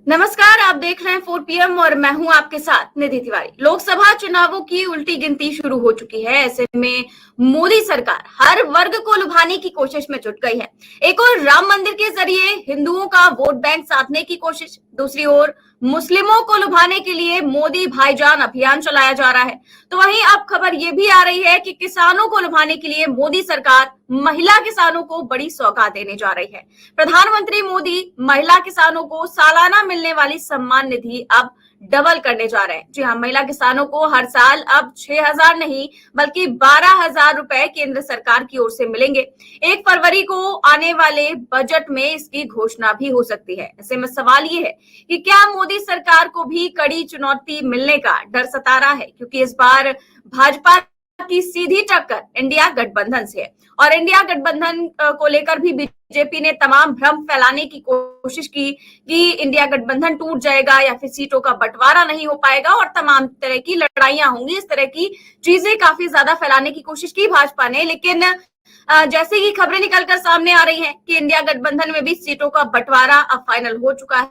नमस्कार, आप देख रहे हैं 4 PM और मैं हूं आपके साथ निधि तिवारी। लोकसभा चुनावों की उल्टी गिनती शुरू हो चुकी है। ऐसे में मोदी सरकार हर वर्ग को लुभाने की कोशिश में जुट गई है। एक ओर राम मंदिर के जरिए हिंदुओं का वोट बैंक साधने की कोशिश, दूसरी ओर मुस्लिमों को लुभाने के लिए मोदी भाईजान अभियान चलाया जा रहा है। तो वहीं अब खबर ये भी आ रही है कि किसानों को लुभाने के लिए मोदी सरकार महिला किसानों को बड़ी सौगात देने जा रही है। प्रधानमंत्री मोदी महिला किसानों को सालाना मिलने वाली सम्मान निधि अब डबल करने जा रहे हैं। जी हाँ, महिला किसानों को हर साल अब 6,000 नहीं बल्कि 12,000 रुपए केंद्र सरकार की ओर से मिलेंगे। 1 फरवरी को आने वाले बजट में इसकी घोषणा भी हो सकती है। ऐसे में सवाल ये है कि क्या मोदी सरकार को भी कड़ी चुनौती मिलने का डर सता रहा है, क्योंकि इस बार भाजपा की सीधी टक्कर इंडिया गठबंधन से है और इंडिया गठबंधन को लेकर भी बीजेपी ने तमाम भ्रम फैलाने की कोशिश की कि इंडिया गठबंधन टूट जाएगा या फिर सीटों का बंटवारा नहीं हो पाएगा और तमाम तरह की लड़ाइयां होंगी। इस तरह की चीजें काफी ज्यादा फैलाने की कोशिश की भाजपा ने, लेकिन जैसे ही खबरें निकलकर सामने आ रही हैं कि इंडिया गठबंधन में भी सीटों का बंटवारा अब फाइनल हो चुका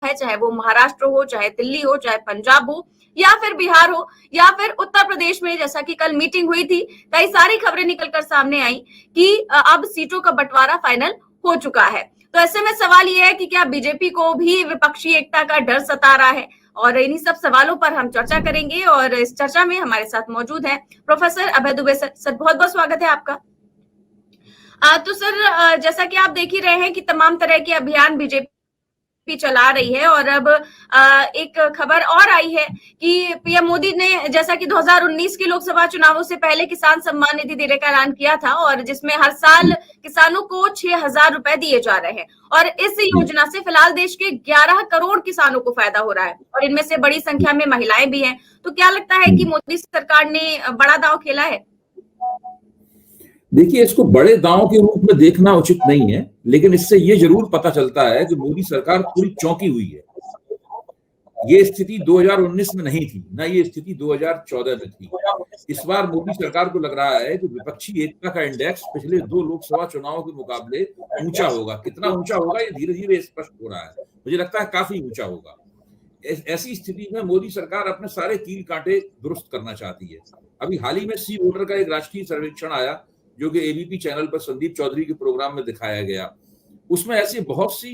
है, चाहे वो महाराष्ट्र हो, चाहे दिल्ली हो, चाहे पंजाब हो या फिर बिहार हो या फिर उत्तर प्रदेश में, जैसा कि कल मीटिंग हुई थी, कई सारी खबरें निकलकर सामने आई कि अब सीटों का बंटवारा फाइनल हो चुका है। तो ऐसे में सवाल यह है कि क्या बीजेपी को भी विपक्षी एकता का डर सता रहा है, और इन्हीं सब सवालों पर हम चर्चा करेंगे। और इस चर्चा में हमारे साथ मौजूद हैं प्रोफेसर अभय दुबे सर, बहुत बहुत स्वागत है आपका। तो सर, जैसा कि आप देख ही रहे हैं कि तमाम तरह के अभियान बीजेपी चला रही है और अब एक खबर और आई है कि पीएम मोदी ने, जैसा कि 2019 के लोकसभा चुनावों से पहले किसान सम्मान निधि देने का ऐलान किया था और जिसमें हर साल किसानों को 6,000 रुपए दिए जा रहे हैं और इस योजना से फिलहाल देश के 11 करोड़ किसानों को फायदा हो रहा है और इनमें से बड़ी संख्या में महिलाएं भी हैं। तो क्या लगता है कि मोदी सरकार ने बड़ा दांव खेला है? देखिए, इसको बड़े दांव के रूप में देखना उचित नहीं है, लेकिन इससे ये जरूर पता चलता है कि मोदी सरकार पूरी चौंकी हुई है। ये स्थिति 2019 में नहीं थी, ना ये स्थिति 2014 में थी। इस बार मोदी सरकार को लग रहा है कि विपक्षी एकता का इंडेक्स पिछले 2 लोकसभा चुनावों के मुकाबले ऊंचा होगा। कितना ऊंचा होगा ये धीरे धीरे स्पष्ट हो रहा है। मुझे लगता है काफी ऊंचा होगा। ऐसी स्थिति में मोदी सरकार अपने सारे कील कांटे दुरुस्त करना चाहती है। अभी हाल ही में सी वोटर का एक राष्ट्रीय सर्वेक्षण आया जो कि एबीपी चैनल पर संदीप चौधरी के प्रोग्राम में दिखाया गया। उसमें ऐसे बहुत से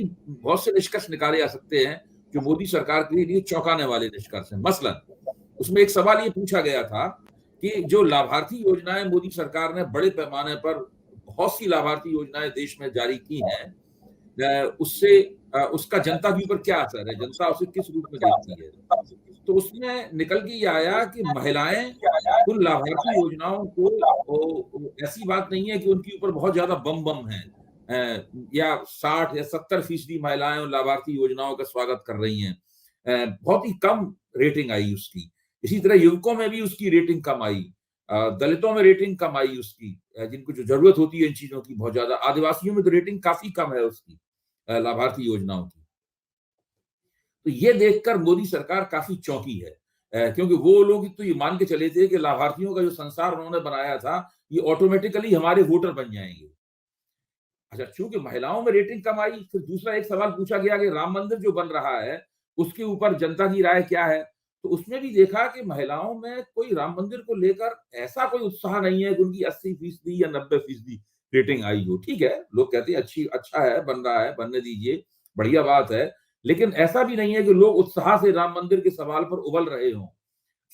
निष्कर्ष निकाले जा सकते हैं जो मोदी सरकार के लिए चौंकाने वाले निष्कर्ष हैं। मसलन उसमें एक सवाल ये पूछा गया था कि जो लाभार्थी योजनाएं मोदी सरकार ने बड़े पैमाने पर बहुत सी लाभार्थी योजनाएं देश में जारी की हैं, उससे उसका जनता के ऊपर क्या असर है, जनता उसे किस रूप में देखती है। तो उसमें निकल के ये आया कि महिलाएं उन लाभार्थी योजनाओं को, ऐसी बात नहीं है कि उनके ऊपर बहुत ज्यादा बम है, या 60 या 70% महिलाएं उन लाभार्थी योजनाओं का स्वागत कर रही हैं। बहुत ही कम रेटिंग आई उसकी। इसी तरह युवकों में भी उसकी रेटिंग कम आई, दलितों में रेटिंग कम आई उसकी, जिनको जो जरूरत होती है इन चीजों की बहुत ज्यादा। आदिवासियों में तो रेटिंग काफी कम है उसकी लाभार्थी योजनाओं की। तो ये देखकर मोदी सरकार काफी चौंकी है, क्योंकि वो लोग तो ये मान के चले थे कि लाभार्थियों का जो संसार उन्होंने बनाया था ये ऑटोमेटिकली हमारे वोटर बन जाएंगे। अच्छा, चूंकि महिलाओं में रेटिंग कम आई, फिर दूसरा एक सवाल पूछा गया कि राम मंदिर जो बन रहा है उसके ऊपर जनता की राय क्या है। तो उसमें भी देखा कि महिलाओं में कोई राम मंदिर को लेकर ऐसा कोई उत्साह नहीं है कि उनकी 80% या 90% रेटिंग आई हो। ठीक है, लोग कहते हैं अच्छा है, बन रहा है, बनने दीजिए, बढ़िया बात है, लेकिन ऐसा भी नहीं है कि लोग उत्साह से राम मंदिर के सवाल पर उबल रहे हों।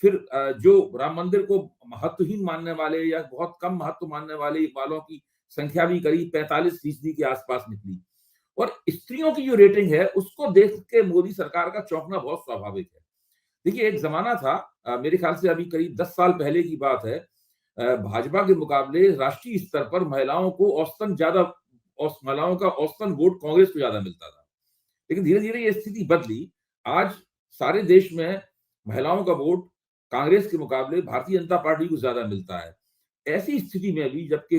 फिर जो राम मंदिर को महत्वहीन मानने वाले या बहुत कम महत्व मानने वालों की संख्या भी करीब 45% के आसपास निकली। और स्त्रियों की जो रेटिंग है उसको देख के मोदी सरकार का चौंकना बहुत स्वाभाविक है। देखिए, एक जमाना था, मेरे ख्याल से अभी करीब 10 साल पहले की बात है, भाजपा के मुकाबले राष्ट्रीय स्तर पर महिलाओं का औसतन वोट कांग्रेस को ज्यादा मिलता था। लेकिन धीरे धीरे ये स्थिति बदली। आज सारे देश में महिलाओं का वोट कांग्रेस के मुकाबले भारतीय जनता पार्टी को ज्यादा मिलता है। ऐसी स्थिति में भी जबकि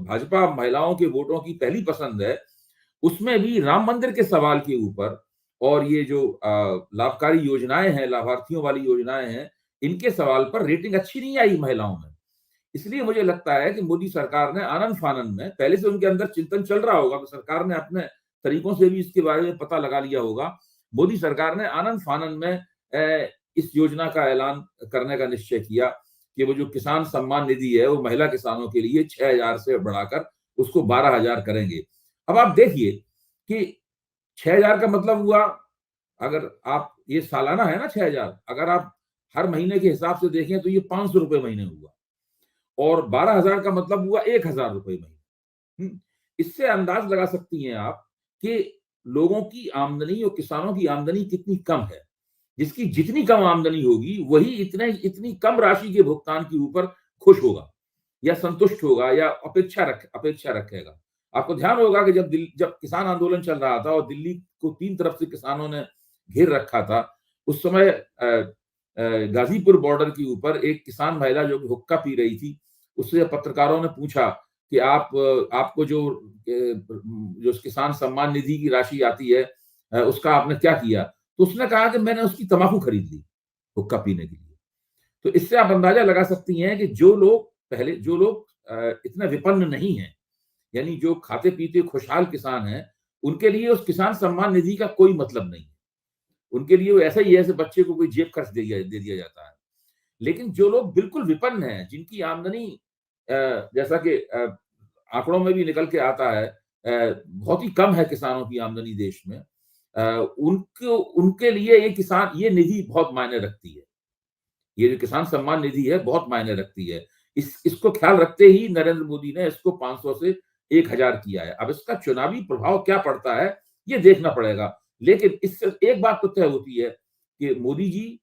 भाजपा महिलाओं के वोटों की पहली पसंद है, उसमें भी राम मंदिर के सवाल के ऊपर और ये जो लाभकारी योजनाएं हैं, लाभार्थियों वाली योजनाएं हैं, इनके सवाल पर रेटिंग अच्छी नहीं आई महिलाओं में। इसलिए मुझे लगता है कि मोदी सरकार ने आनन फानन में, पहले से उनके अंदर चिंतन चल रहा होगा कि सरकार ने अपने तरीकों से भी इसके बारे में पता लगा लिया होगा। मोदी सरकार ने आनंद फानन में इस योजना का ऐलान करने का निश्चय किया कि वो जो किसान सम्मान निधि है वो महिला किसानों के लिए 6,000 से बढ़ाकर उसको 12,000 करेंगे। अब आप देखिए कि 6,000 का मतलब हुआ, अगर आप ये सालाना है ना 6,000, अगर आप हर महीने के हिसाब से देखें तो ये 500 रुपए महीने हुआ, और 12,000 का मतलब हुआ 1,000 रुपए महीने। इससे अंदाज लगा सकती हैं आप कि लोगों की आमदनी और किसानों की आमदनी कितनी कम है। जिसकी जितनी कम आमदनी होगी वही इतनी कम राशि के भुगतान के ऊपर खुश होगा या संतुष्ट होगा या अपेक्षा रखेगा। आपको ध्यान होगा कि जब किसान आंदोलन चल रहा था और दिल्ली को 3 तरफ से किसानों ने घेर रखा था, उस समय गाजीपुर बॉर्डर के ऊपर एक किसान महिला जो हुक्का पी रही थी, उससे पत्रकारों ने पूछा कि आपको जो किसान सम्मान निधि की राशि आती है उसका आपने क्या किया? तो उसने कहा कि मैंने उसकी तम्बाकू खरीद ली हुक्का पीने के लिए। तो इससे आप अंदाजा लगा सकती हैं कि जो लोग इतने विपन्न नहीं हैं, यानी जो खाते पीते खुशहाल किसान हैं, उनके लिए उस किसान सम्मान निधि का कोई मतलब नहीं है। उनके लिए वो ऐसा ही है जैसे बच्चे को कोई जेब खर्च दे दिया जाता है। लेकिन जो लोग बिल्कुल विपन्न हैं, जिनकी आमदनी जैसा कि आंकड़ों में भी निकल के आता है, बहुत ही कम है किसानों की आमदनी देश में, उनके लिए ये निधि बहुत मायने रखती है। ये जो किसान सम्मान निधि है बहुत मायने रखती है। इसको ख्याल रखते ही नरेंद्र मोदी ने इसको 500 से 1,000 किया है। अब इसका चुनावी प्रभाव क्या पड़ता है ये देखना पड़ेगा। लेकिन इससे एक बात तो तय होती है कि मोदी जी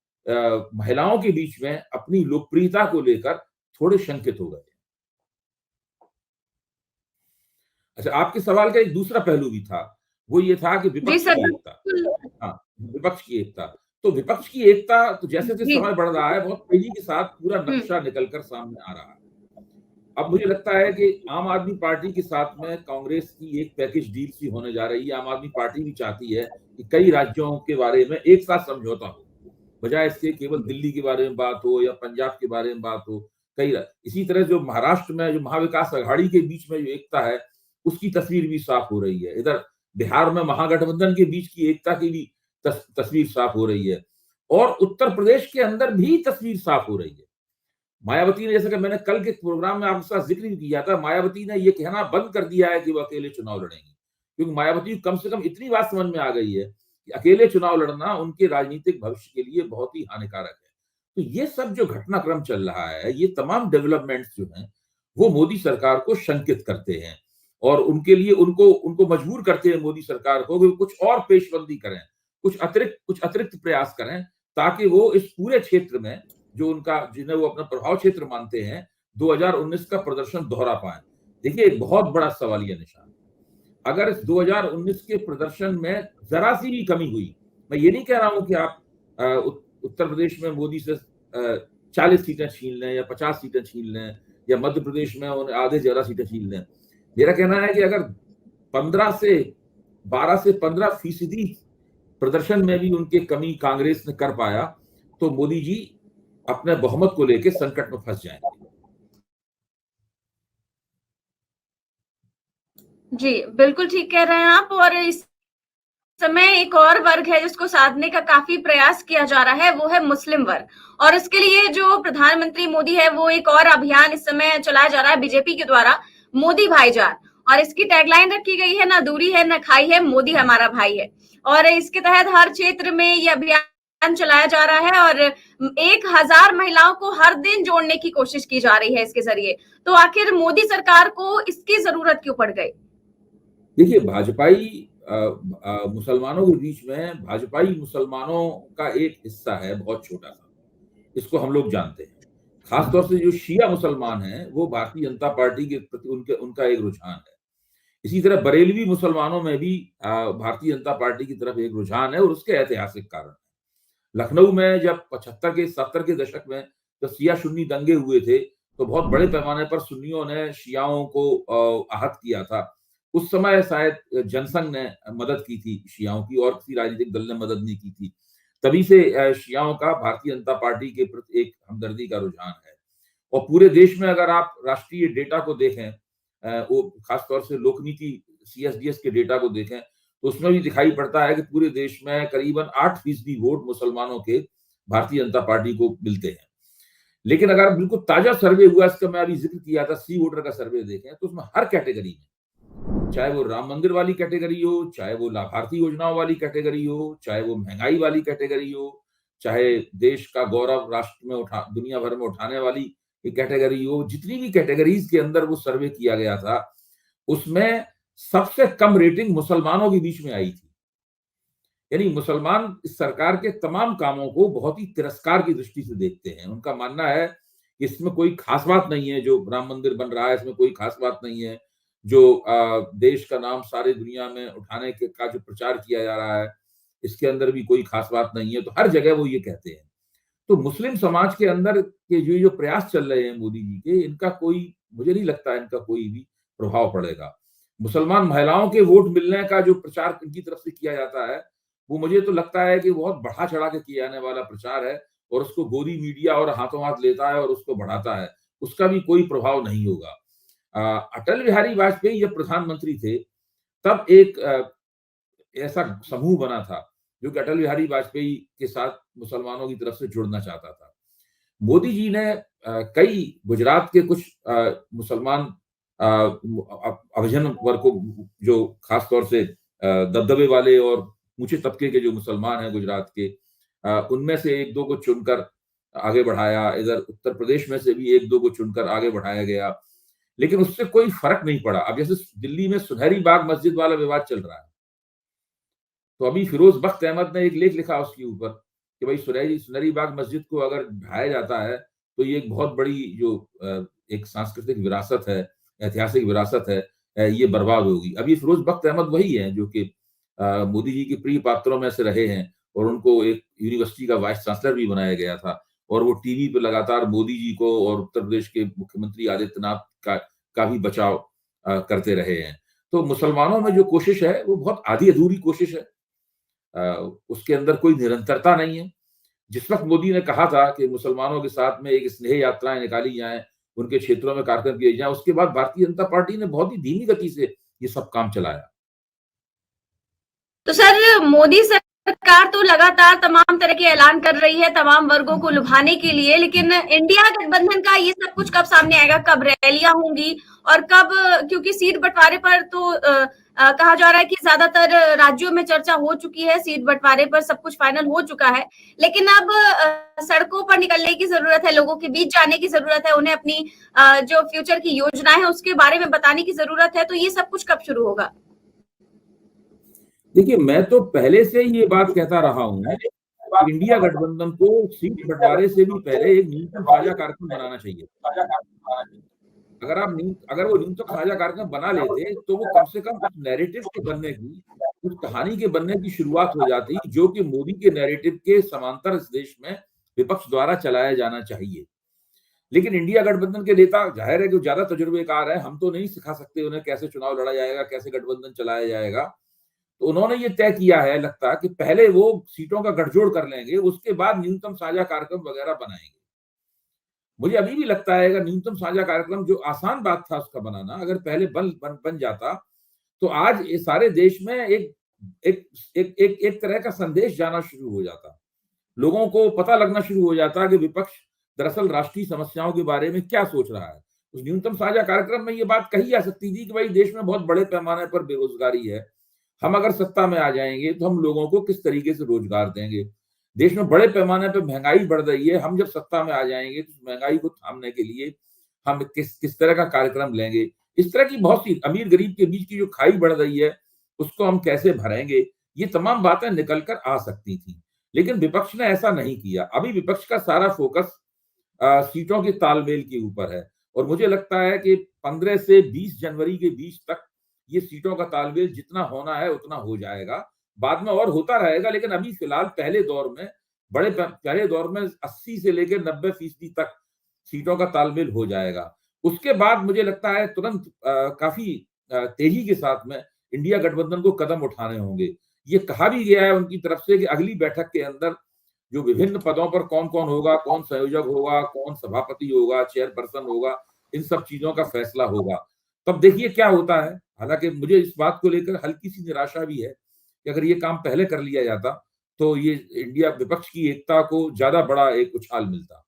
महिलाओं के बीच में अपनी लोकप्रियता को लेकर थोड़े शंकित हो गए। अच्छा, आपके सवाल का एक दूसरा पहलू भी था, वो ये था कि जी विपक्ष सर, की एकता। बिल्कुल। हाँ, विपक्ष की एकता। तो विपक्ष की एकता तो जैसे-जैसे जी। समय बढ़ रहा है, बहुत तेजी के साथ पूरा हुँ। नक्शा निकल कर सामने आ रहा है। अब मुझे लगता है कि आम आदमी पार्टी के साथ में कांग्रेस की एक पैकेज डील सी होने जा रही है। आम आदमी पार्टी भी चाहती है कि कई राज्यों के बारे में एक साथ समझौता हो, बजाय इसके केवल दिल्ली के बारे में बात हो या पंजाब के बारे में बात हो। इसी तरह जो महाराष्ट्र में जो महाविकास अघाड़ी के बीच में जो एकता है, उसकी तस्वीर भी साफ हो रही है। इधर बिहार में महागठबंधन के बीच की एकता की भी तस्वीर साफ हो रही है, और उत्तर प्रदेश के अंदर भी तस्वीर साफ हो रही है। मायावती ने, जैसे कि मैंने कल के प्रोग्राम में आपके साथ जिक्र भी किया था, मायावती ने ये कहना बंद कर दिया है कि वो अकेले चुनाव लड़ेंगी, क्योंकि मायावती को कम से कम इतनी बात समझ में आ गई है कि अकेले चुनाव लड़ना उनके राजनीतिक भविष्य के लिए बहुत ही हानिकारक है। तो ये सब जो घटनाक्रम चल रहा है, ये तमाम डेवलपमेंट्स जो हैं, वो मोदी सरकार को शंकित करते हैं और उनके लिए उनको मजबूर करते हैं मोदी सरकार को कि कुछ और पेशबंदी करें, कुछ अतिरिक्त प्रयास करें, ताकि वो इस पूरे क्षेत्र में जिन्हें वो अपना प्रभाव क्षेत्र मानते हैं, 2019 का प्रदर्शन दोहरा पाए। देखिए, एक बहुत बड़ा सवालिया निशान, अगर इस 2019 के प्रदर्शन में जरा सी भी कमी हुई, मैं ये नहीं कह रहा हूं कि आप उत्तर प्रदेश में मोदी से 40 सीटें छीन लें या 50 सीटें छीन लें, या मध्य प्रदेश में आधे से ज्यादा सीटें छीन लें। मेरा कहना है कि अगर 12 से 15% प्रदर्शन में भी उनके कमी कांग्रेस ने कर पाया, तो मोदी जी अपने बहुमत को लेकर संकट में फंस जाएंगे। जी, बिल्कुल ठीक कह रहे हैं आप। और इस समय एक और वर्ग है जिसको साधने का काफी प्रयास किया जा रहा है, वो है मुस्लिम वर्ग। और इसके लिए जो प्रधानमंत्री मोदी है, वो एक और अभियान इस समय चलाया जा रहा है बीजेपी के द्वारा, मोदी भाईजान। और इसकी टैगलाइन रखी गई है, ना दूरी है ना खाई है, मोदी हमारा भाई है। और इसके तहत हर क्षेत्र में ये अभियान चलाया जा रहा है और 1,000 महिलाओं को हर दिन जोड़ने की कोशिश की जा रही है इसके जरिए। तो आखिर मोदी सरकार को इसकी जरूरत क्यों पड़ गई? देखिए, मुसलमानों के बीच में भाजपाई मुसलमानों का एक हिस्सा है बहुत छोटा सा, इसको हम लोग जानते हैं। खासतौर से जो शिया मुसलमान हैं, वो भारतीय जनता पार्टी के प्रति उनका एक रुझान है। इसी तरह बरेलवी मुसलमानों में भी भारतीय जनता पार्टी की तरफ एक रुझान है, और उसके ऐतिहासिक कारण है। लखनऊ में जब 70 के दशक में जब शिया सुन्नी दंगे हुए थे, तो बहुत बड़े पैमाने पर सुन्नियों ने शियाओं को आहत किया था। उस समय शायद जनसंघ ने मदद की थी शियाओं की, और किसी राजनीतिक दल ने मदद नहीं की थी। तभी से शियाओं का भारतीय जनता पार्टी के प्रति एक हमदर्दी का रुझान है। और पूरे देश में अगर आप राष्ट्रीय डेटा को देखें, वो खासतौर से लोकनीति CSDS के डेटा को देखें, तो उसमें भी दिखाई पड़ता है कि पूरे देश में करीबन 8% वोट मुसलमानों के भारतीय जनता पार्टी को मिलते हैं। लेकिन अगर बिल्कुल ताजा सर्वे हुआ, इसका मैं अभी जिक्र किया था, सी वोटर का सर्वे देखें तो उसमें हर कैटेगरी में, चाहे वो राम मंदिर वाली कैटेगरी हो, चाहे वो लाभार्थी योजनाओं वाली कैटेगरी हो, चाहे वो महंगाई वाली कैटेगरी हो, चाहे देश का गौरव राष्ट्र में दुनिया भर में उठाने वाली कैटेगरी हो, जितनी भी कैटेगरीज के अंदर वो सर्वे किया गया था, उसमें सबसे कम रेटिंग मुसलमानों के बीच में आई थी। यानी मुसलमान इस सरकार के तमाम कामों को बहुत ही तिरस्कार की दृष्टि से देखते हैं। उनका मानना है कि इसमें कोई खास बात नहीं है, जो राम मंदिर बन रहा है इसमें कोई खास बात नहीं है, जो देश का नाम सारी दुनिया में उठाने का जो प्रचार किया जा रहा है इसके अंदर भी कोई खास बात नहीं है। तो हर जगह वो ये कहते हैं। तो मुस्लिम समाज के अंदर के जो प्रयास चल रहे हैं मोदी जी के, इनका कोई, मुझे नहीं लगता इनका कोई भी प्रभाव पड़ेगा। मुसलमान महिलाओं के वोट मिलने का जो प्रचार इनकी तरफ से किया जाता है, वो मुझे तो लगता है कि बहुत बढ़ा चढ़ा के किया जाने वाला प्रचार है, और उसको गोदी मीडिया और हाथों हाथ लेता है और उसको बढ़ाता है, उसका भी कोई प्रभाव नहीं होगा। अटल बिहारी वाजपेयी जब प्रधानमंत्री थे, तब एक ऐसा समूह बना था जो कि अटल बिहारी वाजपेयी के साथ मुसलमानों की तरफ से जुड़ना चाहता था। मोदी जी ने कई गुजरात के कुछ मुसलमान अभिजन वर्ग को, जो खास तौर से दबदबे वाले और ऊंचे तबके के जो मुसलमान हैं गुजरात के, उनमें से एक दो को चुनकर आगे बढ़ाया। इधर उत्तर प्रदेश में से भी एक दो को चुनकर आगे बढ़ाया गया, लेकिन उससे कोई फर्क नहीं पड़ा। अब जैसे दिल्ली में सुनहरी बाग मस्जिद वाला विवाद चल रहा है, तो अभी फिरोज बख्त अहमद ने एक लेख लिखा उसके ऊपर कि भाई सुनहरी बाग मस्जिद को अगर ढाया जाता है तो ये एक बहुत बड़ी जो एक सांस्कृतिक विरासत है, ऐतिहासिक विरासत है, ये बर्बाद होगी। अब ये फिरोज बख्त अहमद वही है जो कि मोदी जी के प्रिय पात्रों में से रहे हैं, और उनको एक यूनिवर्सिटी का वाइस चांसलर भी बनाया गया था, और वो टीवी पे लगातार मोदी जी को और उत्तर प्रदेश के मुख्यमंत्री आदित्यनाथ का भी बचाव करते रहे हैं। तो मुसलमानों में जो कोशिश है वो बहुत आधी अधूरी कोशिश है, उसके अंदर कोई निरंतरता नहीं है। जिस वक्त मोदी ने कहा था कि मुसलमानों के साथ में एक स्नेह यात्राएं निकाली जाएं, उनके क्षेत्रों में कार्यक्रम किए जाएं, उसके बाद भारतीय जनता पार्टी ने बहुत ही धीमी गति से ये सब काम चलाया। तो सर, मोदी सरकार तो लगातार तमाम तरह के ऐलान कर रही है तमाम वर्गों को लुभाने के लिए, लेकिन इंडिया गठबंधन का ये सब कुछ कब सामने आएगा, कब रैलियां होंगी और कब, क्योंकि सीट बंटवारे पर तो कहा जा रहा है कि ज्यादातर राज्यों में चर्चा हो चुकी है, सीट बंटवारे पर सब कुछ फाइनल हो चुका है, लेकिन अब सड़कों पर निकलने की जरूरत है, लोगों के बीच जाने की जरूरत है, उन्हें अपनी जो फ्यूचर की योजनाएं है उसके बारे में बताने की जरूरत है। तो ये सब कुछ कब शुरू होगा? देखिए, मैं तो पहले से ही ये बात कहता रहा हूं कि इंडिया गठबंधन को सीट बंटवारे से भी पहले एक न्यूनतम साझा कार्यक्रम बनाना चाहिए। अगर वो न्यूनतम साझा कार्यक्रम बना लेते तो वो कम से कम उस नैरेटिव के बनने की, उस कहानी के बनने की शुरुआत हो जाती जो कि मोदी के नैरेटिव के समांतर इस देश में विपक्ष द्वारा चलाया जाना चाहिए। लेकिन इंडिया गठबंधन के नेता, जाहिर है कि ज्यादा तजुर्बेकार है, हम तो नहीं सिखा सकते उन्हें कैसे चुनाव लड़ा जाएगा, कैसे गठबंधन चलाया जाएगा। तो उन्होंने ये तय किया है, लगता है कि पहले वो सीटों का गठजोड़ कर लेंगे, उसके बाद न्यूनतम साझा कार्यक्रम वगैरह बनाएंगे। मुझे अभी भी लगता है अगर न्यूनतम साझा कार्यक्रम, जो आसान बात था उसका बनाना, अगर पहले बन जाता तो आज ये सारे देश में एक तरह का संदेश जाना शुरू हो जाता, लोगों को पता लगना शुरू हो जाता कि विपक्ष दरअसल राष्ट्रीय समस्याओं के बारे में क्या सोच रहा है। उस न्यूनतम साझा कार्यक्रम में ये बात कही जा सकती थी कि भाई देश में बहुत बड़े पैमाने पर बेरोजगारी है, हम अगर सत्ता में आ जाएंगे तो हम लोगों को किस तरीके से रोजगार देंगे। देश में बड़े पैमाने पर महंगाई बढ़ रही है, हम जब सत्ता में आ जाएंगे तो महंगाई को थामने के लिए हम किस तरह का कार्यक्रम लेंगे। इस तरह की बहुत सी, अमीर गरीब के बीच की जो खाई बढ़ रही है उसको हम कैसे भरेंगे, ये तमाम बातें निकल कर आ सकती थी। लेकिन विपक्ष ने ऐसा नहीं किया। अभी विपक्ष का सारा फोकस सीटों के तालमेल के ऊपर है, और मुझे लगता है कि 15 से 20 जनवरी के बीच तक ये सीटों का तालमेल जितना होना है उतना हो जाएगा, बाद में और होता रहेगा। लेकिन अभी फिलहाल पहले दौर में 80 से लेकर 90% तक सीटों का तालमेल हो जाएगा। उसके बाद मुझे लगता है तुरंत काफी तेजी के साथ में इंडिया गठबंधन को कदम उठाने होंगे। ये कहा भी गया है उनकी तरफ से कि अगली बैठक के अंदर जो विभिन्न पदों पर कौन कौन होगा, कौन संयोजक होगा, कौन सभापति होगा, चेयरपर्सन होगा, इन सब चीजों का फैसला होगा। तब देखिए क्या होता है। हालांकि मुझे इस बात को लेकर हल्की सी निराशा भी है कि अगर ये काम पहले कर लिया जाता तो ये इंडिया विपक्ष की एकता को ज्यादा बड़ा एक उछाल मिलता।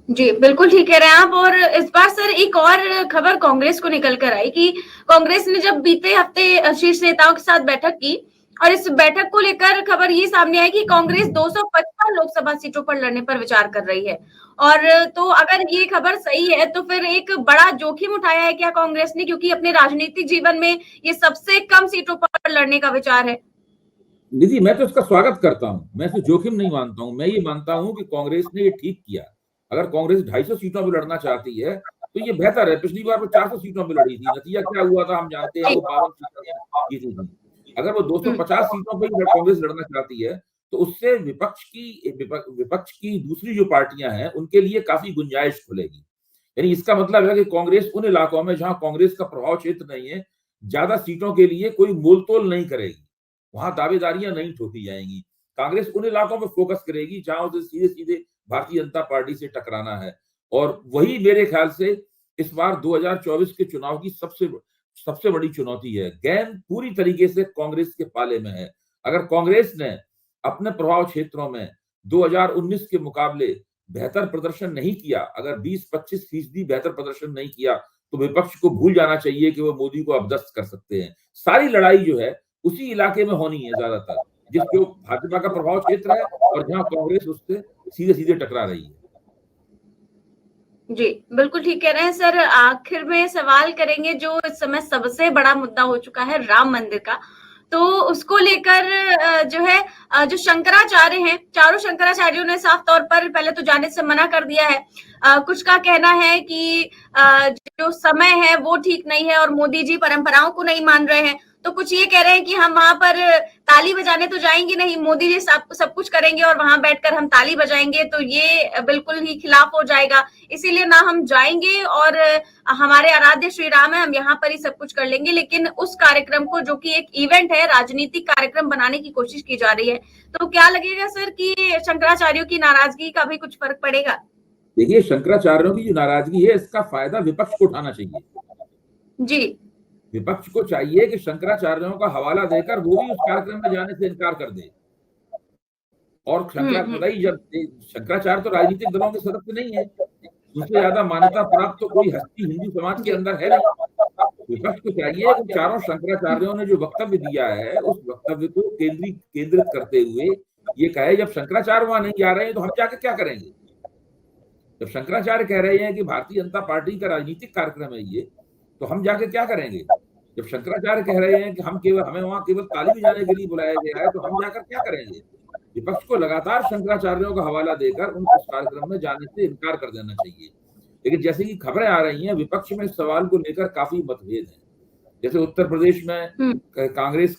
जी, बिल्कुल ठीक कह रहे हैं आप। और इस बार सर एक और खबर कांग्रेस को निकल कर आई कि कांग्रेस ने जब बीते हफ्ते शीर्ष नेताओं के साथ बैठक की और इस बैठक को लेकर खबर ये सामने आई कि कांग्रेस 255 लोकसभा सीटों पर लड़ने पर विचार कर रही है। और तो अगर ये खबर सही है तो फिर एक बड़ा जोखिम उठाया है क्या कांग्रेस ने, क्योंकि अपने राजनीतिक जीवन में ये सबसे कम सीटों पर लड़ने का विचार है। निधि, मैं तो इसका स्वागत करता हूं, मैं इसे जोखिम नहीं मानता हूं। मैं ये मानता हूं कि कांग्रेस ने ये ठीक किया। अगर कांग्रेस 250 सीटों पर लड़ना चाहती है तो ये बेहतर है। पिछली बार वो 400 सीटों पर लड़ी थी, नतीजा क्या हुआ था हम जानते हैं, वो 52 सीटों जीती थी। अगर वो 250 सीटों पर ही कांग्रेस लड़ना चाहती है तो उससे विपक्ष की दूसरी जो पार्टियां हैं उनके लिए काफी गुंजाइश खुलेगी। यानी इसका मतलब है कि कांग्रेस उन इलाकों में जहां कांग्रेस का प्रभाव क्षेत्र नहीं है, ज्यादा सीटों के लिए कोई मोलतोल नहीं करेगी, वहां दावेदारियां नहीं ठोकी जाएंगी। कांग्रेस उन इलाकों में फोकस करेगी जहां उसे सीधे सीधे भारतीय जनता पार्टी से टकराना है। और वही मेरे ख्याल से इस बार 2024 के चुनाव की सबसे बड़ी चुनौती है। गेंद पूरी तरीके से कांग्रेस के पाले में है। अगर कांग्रेस ने अपने प्रभाव क्षेत्रों में 2019 के मुकाबले बेहतर प्रदर्शन नहीं किया, अगर 20-25% बेहतर प्रदर्शन नहीं किया, तो विपक्ष को भूल जाना चाहिए कि वो मोदी को अपदस्थ कर सकते हैं। सारी लड़ाई जो है उसी इलाके में होनी है ज्यादातर, जो भाजपा का प्रभाव क्षेत्र है और जहां कांग्रेस उससे सीधे सीधे टकरा रही है। जी, बिल्कुल ठीक कह रहे हैं सर। आखिर में सवाल करेंगे जो इस समय सबसे बड़ा मुद्दा हो चुका है राम मंदिर का। तो उसको लेकर जो है जो शंकराचार्य हैं, चारों शंकराचार्यों ने साफ तौर पर पहले तो जाने से मना कर दिया है। कुछ का कहना है कि जो समय है वो ठीक नहीं है और मोदी जी परंपराओं को नहीं मान रहे हैं। तो कुछ ये कह रहे हैं कि हम वहां पर ताली बजाने तो जाएंगे नहीं, मोदी जी सब कुछ करेंगे और वहां बैठकर हम ताली बजाएंगे तो ये बिल्कुल ही खिलाफ हो जाएगा, इसीलिए ना हम जाएंगे और हमारे आराध्य श्री राम है, हम यहाँ पर ही सब कुछ कर लेंगे। लेकिन उस कार्यक्रम को, जो कि एक इवेंट है, राजनीतिक कार्यक्रम बनाने की कोशिश की जा रही है। तो क्या लगेगा सर कि शंकराचार्यों की नाराजगी का भी कुछ फर्क पड़ेगा? देखिए, शंकराचार्यों की जो नाराजगी है इसका फायदा विपक्ष को उठाना चाहिए। जी, विपक्ष को चाहिए कि शंकराचार्यों का हवाला देकर वो भी उस कार्यक्रम में जाने से इनकार कर दे। और शंकराचार्य तो राजनीतिक दलों के सदस्य नहीं है, उनसे ज्यादा मान्यता प्राप्त तो कोई हस्ती हिंदू समाज के अंदर है नहीं। विपक्ष को चाहिए कि चारों शंकराचार्यों ने जो वक्तव्य दिया है उस वक्तव्य को केंद्रित करते हुए ये कहे, जब शंकराचार्य वहां नहीं जा रहे हैं तो हम जाकर क्या करेंगे। जब शंकराचार्य कह रहे हैं कि भारतीय जनता पार्टी का राजनीतिक कार्यक्रम है ये, तो हम जाके क्या करेंगे। जब शंकराचार्य कह रहे हैं कि हमें वहां केवल ताली बजाने के लिए बुलाया गया है, तो हम जाकर क्या करेंगे। विपक्ष को लगातार शंकराचार्यों का हवाला देकर उनको उस कार्यक्रम में जाने से इनकार कर देना चाहिए। लेकिन जैसे कि खबरें आ रही हैं, विपक्ष में इस सवाल को लेकर काफी मतभेद है। जैसे उत्तर प्रदेश में कांग्रेस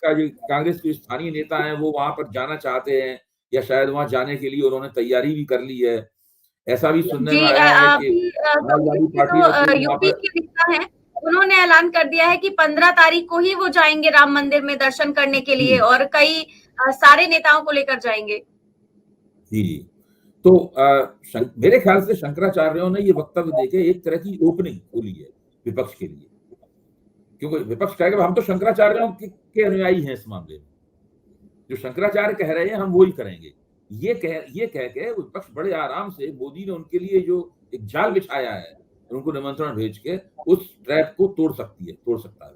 के स्थानीय नेता हैं वो वहां पर जाना चाहते हैं, या शायद वहां जाने के लिए उन्होंने तैयारी भी कर ली है। ऐसा भी सुनने में आया है कि यूपी के नेता हैं, उन्होंने ऐलान कर दिया है कि 15 तारीख को ही वो जाएंगे राम मंदिर में दर्शन करने के लिए और कई सारे नेताओं को लेकर जाएंगे। जी, तो मेरे ख्याल से शंकराचार्यों ने ये वक्तव्य देके एक तरह की ओपनिंग खोली है विपक्ष के लिए, क्योंकि विपक्ष कहेगा हम तो शंकराचार्यों के अनुयायी हैं। इस मामले में जो शंकराचार्य कह रहे हैं हम वो ही करेंगे, ये कह के विपक्ष बड़े आराम से, मोदी ने उनके लिए जो एक जाल बिछाया है उनको निमंत्रण भेज के, उस ट्रैप को तोड़ सकता है।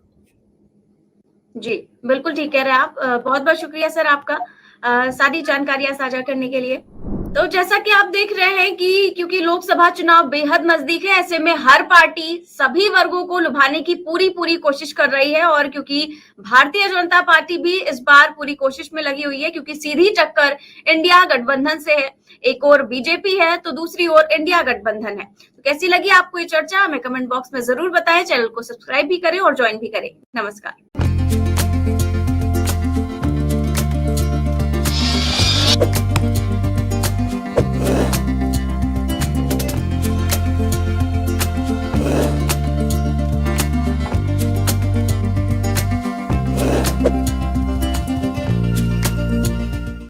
जी, बिल्कुल ठीक कह रहे हैं आप। बहुत बहुत शुक्रिया सर आपका सारी जानकारियां साझा करने के लिए। तो जैसा कि आप देख रहे हैं कि क्योंकि लोकसभा चुनाव बेहद नजदीक है, ऐसे में हर पार्टी सभी वर्गों को लुभाने की पूरी कोशिश कर रही है। और क्योंकि भारतीय जनता पार्टी भी इस बार पूरी कोशिश में लगी हुई है, क्योंकि सीधी टक्कर इंडिया गठबंधन से है। एक और बीजेपी है तो दूसरी ओर इंडिया गठबंधन है। तो कैसी लगी आपको ये चर्चा, हमें कमेंट बॉक्स में जरूर बताएं। चैनल को सब्सक्राइब भी करें और ज्वाइन भी करें। नमस्कार।